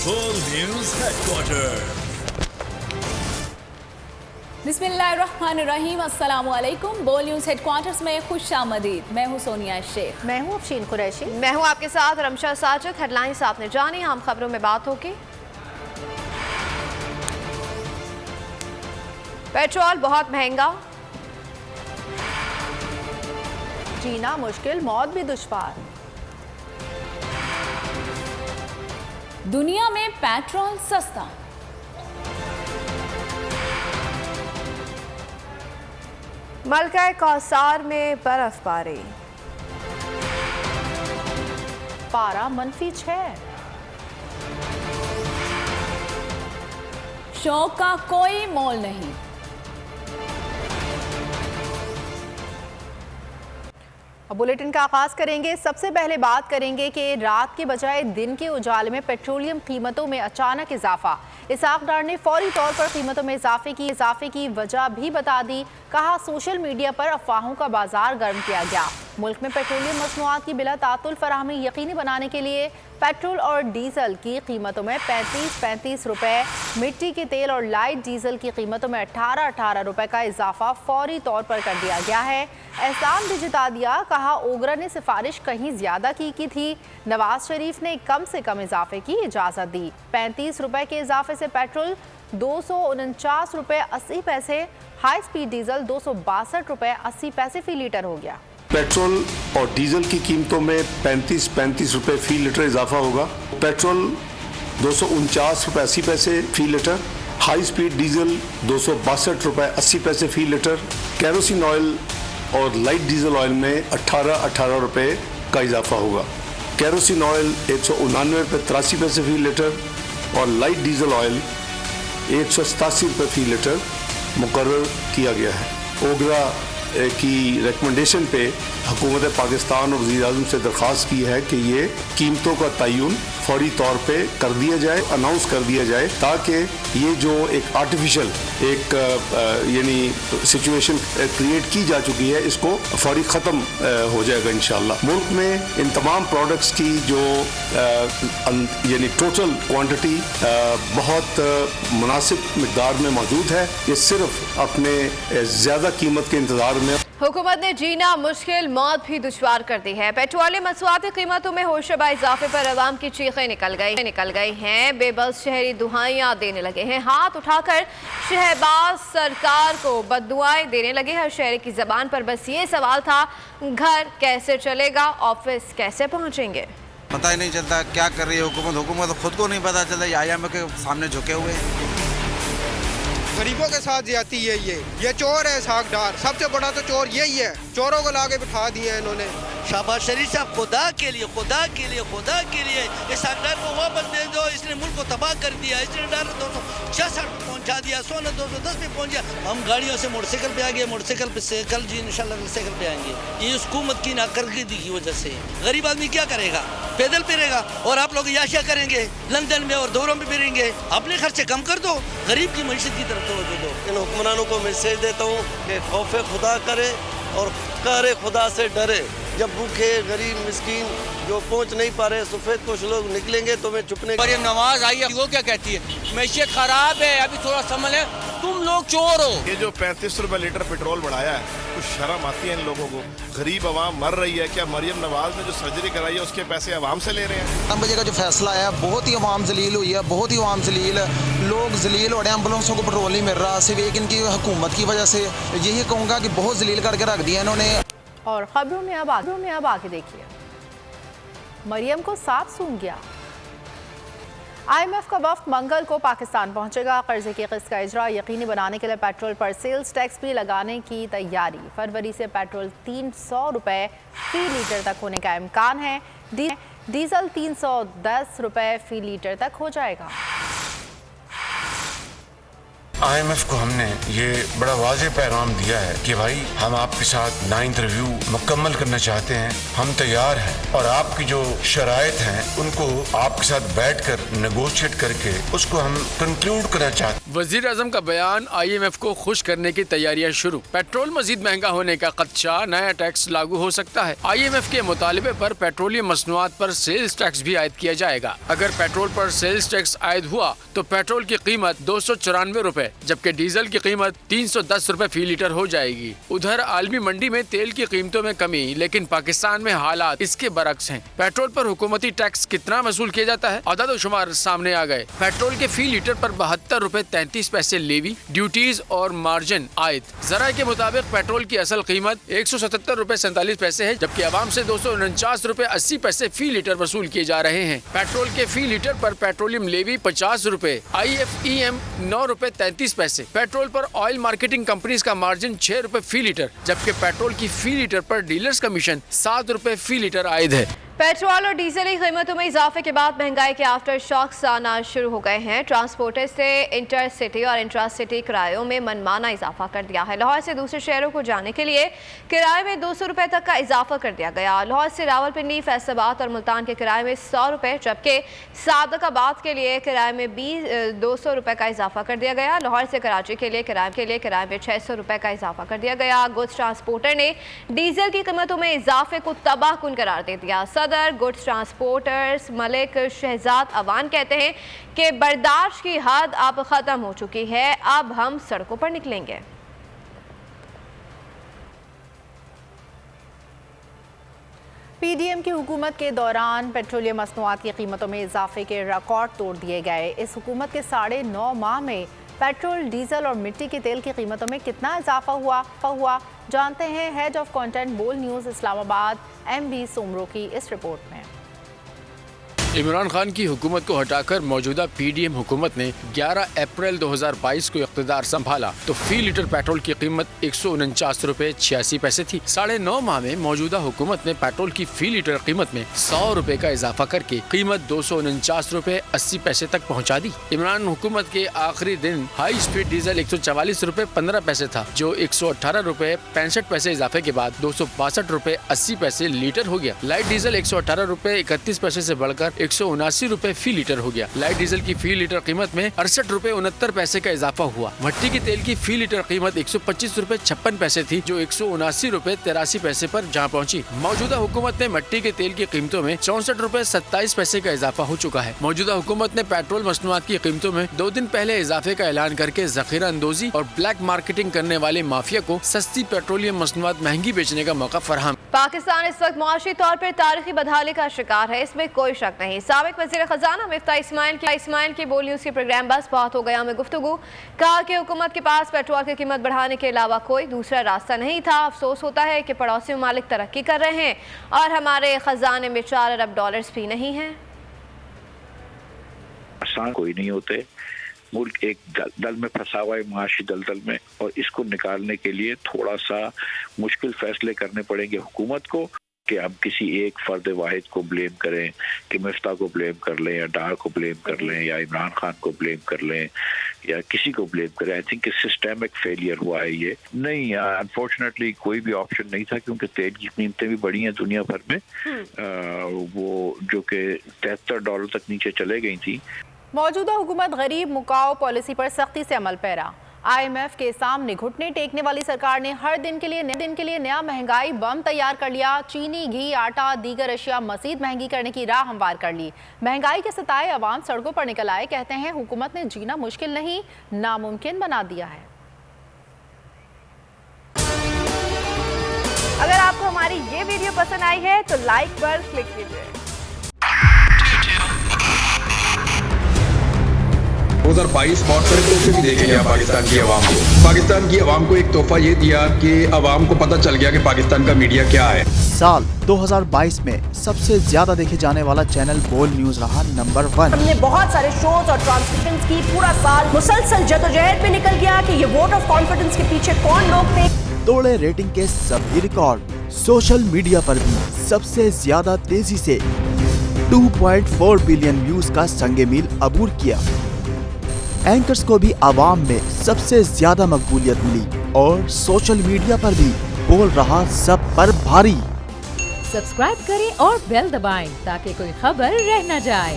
Full News Headquarters. बिस्मिल्लाहिर्रहमानिर्रहीम, अस्सलामुअलैकुम। बोल न्यूज़ हेडक्वार्टर्स में खुश आमदीद। मैं हूँ सोनिया शेख। मैं हूँ अफशीन कुरैशी। मैं हूँ आपके साथ रमशा साजिद। हेडलाइंस आपने जानी, हम खबरों में बात होगी। पेट्रोल बहुत महंगा, जीना मुश्किल, मौत भी दुश्वार। दुनिया में पेट्रोल सस्ता। मलका कौसार में बर्फबारी, पारा -6। शौक का कोई मोल नहीं। अब बुलेटिन का आगाज करेंगे। सबसे पहले बात करेंगे कि रात के बजाय दिन के उजाले में पेट्रोलियम कीमतों में अचानक इजाफा। इसाक डार ने फौरी तौर पर कीमतों में इजाफे की वजह भी बता दी। कहा, सोशल मीडिया पर अफवाहों का बाजार गर्म किया गया। मुल्क में पेट्रोलियम मसनूआत की बिला तातुल फराहमी यकीनी बनाने के लिए पेट्रोल और डीजल की कीमतों में 35 रुपए, मिट्टी के तेल और लाइट डीजल की कीमतों में 18 रुपए का इजाफा फौरी तौर पर कर दिया गया है। एहसान भी जता दिया। कहा, ओगरा ने सिफारिश कहीं ज्यादा की थी। नवाज शरीफ ने कम से कम इजाफे की इजाजत दी। 35 रुपए के इजाफे से पेट्रोल 249 रुपए 80 पैसे, हाई स्पीड डीजल 262 रुपए 80 पैसे फी लीटर हो गया। पेट्रोल और डीजल की कीमतों में 35 रुपए फी लीटर इजाफा होगा। पेट्रोल 249 रुपए 80 पैसे फी लीटर, हाई स्पीड डीजल 262 रुपए 80 पैसे फी लीटर, कैरोसिन ऑयल और लाइट डीजल ऑयल में 18 रुपए का इजाफा होगा। कैरोसिन ऑयल 199 रुपए 83 पैसे फी लीटर और लाइट डीजल ऑयल 187 रुपए फी लीटर मुकर्रर किया गया है। ओगरा की रिकमेंडेशन पे हुकूमत पाकिस्तान और वज़ीर आज़म से दरख्वास्त की है कि ये कीमतों का तयन फौरी तौर पे कर दिया जाए, अनाउंस कर दिया जाए, ताकि ये जो एक आर्टिफिशियल यानी सिचुएशन क्रिएट की जा चुकी है, इसको फौरी ख़त्म हो जाएगा इंशाअल्लाह। मुल्क में इन तमाम प्रोडक्ट्स की जो यानी टोटल क्वांटिटी बहुत मुनासिब मिक़दार में मौजूद है। ये सिर्फ अपने ज़्यादा कीमत के इंतज़ार में हुकूमत ने जीना मुश्किल, मौत भी दुश्वार कर दी है। पेट्रोलियम मसनूआत की कीमतों में होशरबा इजाफे पर अवाम की चीखें निकल गई हैं। बेबस शहरी दुआएं देने लगे हैं। हाथ उठाकर शहबाज सरकार को बद्दुआएं देने लगे। हर शहरी की जबान पर बस ये सवाल था, घर कैसे चलेगा, ऑफिस कैसे पहुंचेंगे। पता ही नहीं चलता क्या कर रही है हुकूमत खुद को नहीं पता चलता। IMF के सामने झुके हुए हैं। गरीबों के साथ ज्यादती है। ये चोर है इसाक डार, सबसे बड़ा तो चोर यही है। चोरों को लाके बिठा दिया है इन्होंने। शहबाज शरीफ साहब, खुदा के लिए इसाक डार को वापस दे दो। इसने मुल्क को तबाह कर दिया। इसने डार 266 पे पहुंचा दिया, सोना 210 पे पहुंच गया। हम गाड़ियों से मोटरसाइकिल पे आ गए, मोटरसाइकिल पे से कल जी इंशाल्लाह साइकिल पे आएंगे। ये इस हुकूमत की नाकर्दगी की वजह से गरीब आदमी क्या करेगा, पैदल फिरेगा। और आप लोग याशिया करेंगे, लंदन में और दौरों में फिरेंगे। अपने खर्चे कम कर दो, गरीब की मईशत की तरफ तवज्जो दो। इन हुक्मरानों को मैसेज देता हूँ कि खौफ खुदा करे और कहरे खुदा से डरे। जब भूखे गरीब मिस्कीन जो पहुंच नहीं पा रहे, सफेद कुछ लोग निकलेंगे तो मैं चुपने। मरियम नवाज आई है, वो क्या कहती है, मैशियत खराब है, अभी थोड़ा संभल है, तुम लोग चोर हो। ये जो 35 रुपए लीटर पेट्रोल बढ़ाया है, कुछ शर्म आती है इन लोगों को। गरीब आवाम मर रही है। क्या मरियम नवाज ने जो सर्जरी कराई है उसके पैसे आवाम से ले रहे हैं? 9 बजे का जो फैसला आया, बहुत ही आवाम जलील हुई है, बहुत ही आवाम जलील, लोग जलील हो रहे हैं। एम्बुलेंसों को पेट्रोल नहीं मिल रहा, सिर्फ एक इनकी हुकूमत की वजह से। यही कहूँगा कि बहुत जलील करके रख दिया इन्होंने। और खबरों में अब आगे देखिए, मरियम को साफ सूंघ गया। IMF का वफ्द मंगल को पाकिस्तान पहुंचेगा। कर्जे की किस्त का इजरा यकीनी बनाने के लिए पेट्रोल पर सेल्स टैक्स भी लगाने की तैयारी। फरवरी से पेट्रोल 300 रुपए फी लीटर तक होने का इम्कान है। डीजल 310 रुपए फी लीटर तक हो जाएगा। IMF को हमने ये बड़ा वाज़ेह पैगाम दिया है कि भाई हम आपके साथ 9th रिव्यू मुकम्मल करना चाहते हैं, हम तैयार हैं और आपकी जो शराइत हैं उनको आपके साथ बैठकर नेगोशिएट करके उसको हम कंक्लूड करना चाहते हैं। वजीर आजम का बयान, IMF को खुश करने की तैयारियां शुरू। पेट्रोल मजीद महंगा होने का खदशा, नया टैक्स लागू हो सकता है। IMF के मुतालिबे पर पेट्रोलियम मसनूआत पर सेल्स टैक्स भी आयद किया जाएगा। अगर पेट्रोल पर सेल्स टैक्स आयद हुआ तो पेट्रोल की कीमत 294 रुपए जबकि डीजल की कीमत 310 रुपए फी लीटर हो जाएगी। उधर आलमी मंडी में तेल की कीमतों में कमी, लेकिन पाकिस्तान में हालात इसके बरक्स हैं। पेट्रोल पर हुकूमती टैक्स कितना वसूल किया जाता है, अदद व शुमार सामने आ गए। पेट्रोल के फी लीटर पर 72 रुपए 33 पैसे लेवी, ड्यूटीज और मार्जिन आयद। जराये के मुताबिक पेट्रोल की असल कीमत 177 रुपए 47 पैसे है, जबकि आवाम से 249 रुपए 80 पैसे फी लीटर वसूल किए जा रहे हैं। पेट्रोल के फी लीटर पर पेट्रोलियम लेवी 50 रुपए, IFEM 9 रुपए 33 पैसे। पेट्रोल पर ऑयल मार्केटिंग कंपनीज का मार्जिन 6 रुपए फी लीटर, जबकि पेट्रोल की फी लीटर पर डीलर्स कमीशन 7 रुपए फी लीटर आयद है। पेट्रोल और डीजल की कीमतों में इजाफे के बाद महंगाई के आफ्टर शॉक्स आना शुरू हो गए हैं। ट्रांसपोर्टर्स से इंटर सिटी और इंट्रा सिटी किरायों में मनमाना इजाफा कर दिया है। लाहौर से दूसरे शहरों को जाने के लिए किराए में 200 रुपए तक का इजाफा कर दिया गया। लाहौर से रावलपिंडी, फैसलाबाद और मुल्तान के किराए में 100 रुपए, जबकि सादकाबाद के लिए किराए में 200 रुपए का इजाफा कर दिया गया। लाहौर से कराची के लिए किराए में 600 रुपए का इजाफा कर दिया गया। गुड्स ट्रांसपोर्टर ने डीजल की कीमतों में इजाफे को तबाहकुन करार दे दिया। सदर गुड्स ट्रांसपोर्टर्स मलिक शहजाद अवान कहते हैं कि बर्दाश्त की हद अब खत्म हो चुकी है, अब हम सड़कों पर निकलेंगे। PDM की हुकूमत के दौरान पेट्रोलियम मसनूआत की कीमतों में इजाफे के रिकॉर्ड तोड़ दिए गए। इस हुकूमत के 9.5 माह में पेट्रोल, डीजल और मिट्टी के तेल की कीमतों में कितना इजाफा हुआ जानते हैं हेड ऑफ कंटेंट बोल न्यूज़ इस्लामाबाद MB सोमरो की इस रिपोर्ट में। इमरान खान की हुकूमत को हटाकर मौजूदा PDM हुकूमत ने 11 अप्रैल 2022 को इख्तिदार संभाला तो फी लीटर पेट्रोल की कीमत 149 रुपए 86 पैसे थी। 9.5 माह में मौजूदा हुकूमत ने पेट्रोल की फी लीटर कीमत में 100 रुपए का इजाफा करके कीमत 249 रुपए 80 पैसे तक पहुँचा दी। इमरान हुकूमत के आखिरी दिन हाई स्पीड डीजल 144 रुपए 15 पैसे था, जो 118 रुपए 65 पैसे इजाफे के बाद 262 रुपए 80 पैसे लीटर हो गया। लाइट डीजल 118 रुपए 31 पैसे से बढ़कर 179 रुपए फी लीटर हो गया। लाइट डीजल की फी लीटर कीमत में 68 रुपए 69 पैसे का इजाफा हुआ। भट्टी की तेल की फी लीटर कीमत 125 रुपए 56 पैसे थी, जो 179 रुपए 83 पैसे पर जहां पहुंची। मौजूदा हुकूमत ने मिट्टी के तेल की कीमतों में 64 रुपए 27 पैसे का इजाफा हो चुका है। मौजूदा हुकूमत ने पेट्रोल मसनूआत की कीमतों में 2 दिन पहले इजाफे का ऐलान करके जखीरा अंदोजी और ब्लैक मार्केटिंग करने वाले माफिया को सस्ती पेट्रोलियम मसनूआत महंगी बेचने का मौका फराहम। पाकिस्तान इस वक्त मुआशी तौर पर तारीखी बदहाली का शिकार है, इसमें कोई शक नहीं। साबिक वज़ीर ख़ज़ाना मिफ्ता इस्माइल की बोल न्यूज़ के प्रोग्राम बस बात हो गया में गुफ्तगू कहा कि हुकूमत के पास पेट्रोल की कीमत बढ़ाने के अलावा कोई दूसरा रास्ता नहीं था। अफसोस होता है कि पड़ोसी ममालिक तरक्की कर रहे हैं और हमारे ख़जाने में 4 अरब डॉलर्स भी नहीं हैं। आसान कोई नहीं होते, मुल्क एक दल में फंसा हुआ है, माशी दलदल में, और इसको निकालने के लिए थोड़ा सा मुश्किल फैसले करने पड़ेंगे हुकूमत को कि अब किसी एक फर्द वाहिद को ब्लेम करें, कि मिफ्ता को ब्लेम कर लें या डार को ब्लेम कर लें या इमरान खान को ब्लेम कर लें या किसी को ब्लेम करें। आई थिंक सिस्टेमिक फेलियर हुआ है ये। नहीं, अनफॉर्चुनेटली कोई भी ऑप्शन नहीं था, क्योंकि तेल की कीमतें भी बढ़ी हैं दुनिया भर में, वो जो कि $73 तक नीचे चले गई थी। मौजूदा हुकूमत गरीब मुकाओ पॉलिसी पर सख्ती से अमल पैरा। IMF के सामने घुटने टेकने वाली सरकार ने हर दिन के लिए नया महंगाई बम तैयार कर लिया। चीनी, घी, आटा, दीगर अशिया मजीद महंगी करने की राह हमवार कर ली। महंगाई के सताए अवाम सड़कों पर निकल आए। कहते हैं हुकूमत ने जीना मुश्किल नहीं, नामुमकिन बना दिया है। अगर आपको हमारी ये वीडियो पसंद आई है तो लाइक पर क्लिक कीजिए। 2022 बहुत बड़े तोहफे भी देके गया पाकिस्तान की आवाम को। पाकिस्तान की आवाम को एक तोहफा ये दिया कि आवाम को पता चल गया कि पाकिस्तान का मीडिया क्या है। साल 2022 में सबसे ज्यादा देखे जाने वाला चैनल बोल न्यूज रहा नंबर 1। हमने बहुत सारे शोज और ट्रांसमिशंस की, पूरा साल मुसलसल जदोजहद में निकल गया कि ये वोट ऑफ कॉन्फिडेंस के पीछे कौन लोग थे। तोड़े रेटिंग के सभी रिकॉर्ड। सोशल मीडिया पर भी सबसे ज्यादा तेजी से 2.4 बिलियन व्यूज का संगे मील अबूर किया। एंकर्स को भी आवाम में सबसे ज्यादा मकबूलियत मिली और सोशल मीडिया पर भी बोल रहा सब पर भारी। सब्सक्राइब करें और बेल दबाएं ताकि कोई खबर रह न जाए।